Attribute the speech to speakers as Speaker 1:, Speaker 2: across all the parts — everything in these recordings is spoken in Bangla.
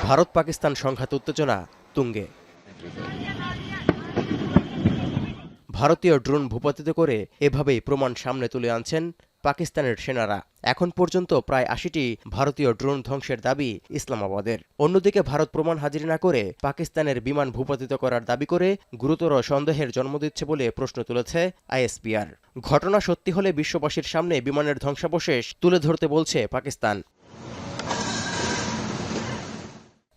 Speaker 1: ভারত পাকিস্তান সংঘাত উত্তেজনা তুঙ্গে। ভারতীয় ড্রোন ভূপাতিত করে এভাবেই প্রমাণ সামনে তুলে আনছেন পাকিস্তানের সেনারা। এখন পর্যন্ত প্রায় ৮০টি ভারতীয় ড্রোন ধ্বংসের দাবি ইসলামাবাদের। অন্যদিকে ভারত প্রমাণ হাজির না করে পাকিস্তানের বিমান ভূপাতিত করার দাবি করে গুরুতর সন্দেহের জন্ম দিচ্ছে বলে প্রশ্ন তুলেছে আইএসপিআর। ঘটনা সত্যি হলে বিশ্ববাসীর সামনে বিমানের ধ্বংসাবশেষ তুলে ধরতে বলছে পাকিস্তান।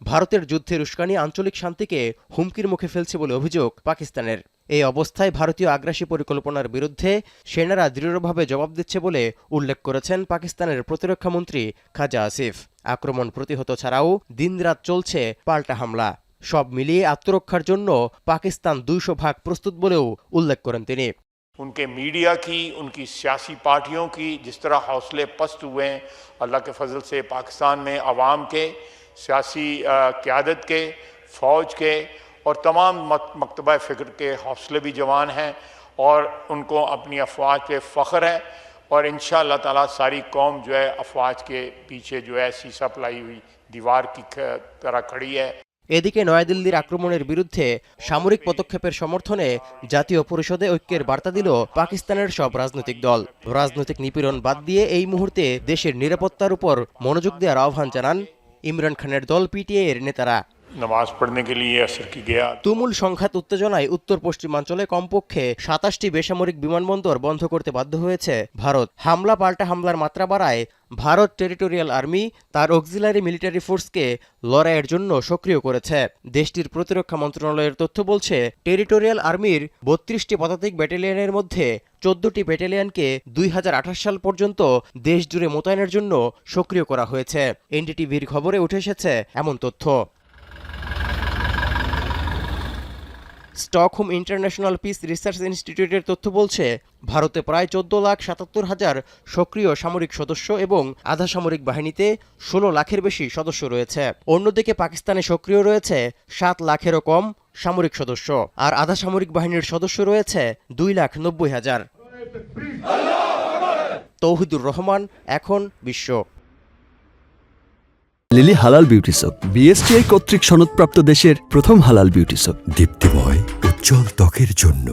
Speaker 1: ভারতের যুদ্ধের উস্কানি আঞ্চলিক শান্তিকে হুমকির মুখে ফেলছে বলে অভিযোগ পাকিস্তানের। এই অবস্থায় ভারতীয় আগ্রাসী পরিকল্পনার বিরুদ্ধে সেনারা দৃঢ়ভাবে জবাব দিচ্ছে বলে উল্লেখ করেছেন পাকিস্তানের প্রতিরক্ষা মন্ত্রী খাজা আসিফ। আক্রমণ প্রতিহত ছাড়াও দিনরাত চলছে পাল্টা হামলা। সব মিলিয়ে আত্মরক্ষার জন্য পাকিস্তান ২০০ ভাগ প্রস্তুত বলেও উল্লেখ করেন তিনি।
Speaker 2: उनके मीडिया की, उनकी सियासी पार्टियों की जिस तरह हौसले पस्त हुए हैं, अल्लाह के फजल से पाकिस्तान में अवाम के, सियासी क़यादत के, फ़ौज के और तमाम मकतबा फ़िक्र के हौसले भी जवान हैं और उनको अपनी अफवाज पे फ़ख्र है। और इंशाअल्लाह ताला सारी कौम जो है अफवाज के पीछे जो है सीसा पलाई हुई दीवार की तरह खड़ी है।
Speaker 1: এদিকে নয়াদিল্লির আক্রমণের বিরুদ্ধে সামরিক পদক্ষেপের সমর্থনে জাতীয় পরিষদে ঐক্যের বার্তা দিল পাকিস্তানের সব রাজনৈতিক দল। রাজনৈতিক নিপীড়ন বাদ দিয়ে এই মুহূর্তে দেশের নিরাপত্তার উপর মনোযোগ দেওয়ার আহ্বান জানান ইমরান খানের দল পিটিআই এর নেতারা।
Speaker 2: नमाज पढ़ने के लिए असर की गया।
Speaker 1: তুমুল সংঘাত উত্তেজনায় উত্তর পশ্চিমাঞ্চলে কমপক্ষে ২৭টি বেসামরিক বিমানবন্দর বন্ধ করতে বাধ্য হয়েছে ভারত। হামলা পাল্টা হামলার মাত্রা বাড়ায় ভারত টেরিটোরিয়াল আর্মি তার অক্সিলারি মিলিটারি ফোর্সকে লড়াইয়ের জন্য সক্রিয় করেছে। দেশটির প্রতিরক্ষা মন্ত্রণালয়ের তথ্য বলছে, টেরিটোরিয়াল আর্মির ৩২টি পদাতিক ব্যাটালিয়নের মধ্যে ১৪টি ব্যাটালিয়নকে ২০২৮ সাল পর্যন্ত দেশজুড়ে মোতায়েনের জন্য সক্রিয় করা হয়েছে। এনডিটিভির খবরে উঠে এসেছে এমন তথ্য। স্টকহোম ইন্টারন্যাশনাল পিস রিসার্চ ইনস্টিটিউটের তথ্য বলছে, ভারতে প্রায় ১৪,৭৭,০০০ সক্রিয় সামরিক সদস্য এবং আধা সামরিক বাহিনীতে ১৬ লাখের বেশি সদস্য রয়েছে। অন্যদিকে পাকিস্তানে সক্রিয় রয়েছে ৭ লাখেরও কম সামরিক সদস্য, আর আধা সামরিক বাহিনীর সদস্য রয়েছে ২,৯০,০০০। তৌহিদুর রহমান, এখন বিশ্ব।
Speaker 3: লিলি হালাল বিউটি সোপ, বিএসটিআই কর্তৃক সনদপ্রাপ্ত দেশের প্রথম হালাল বিউটি সোপ, দীপ্তিময় উজ্জ্বল ত্বকের জন্য।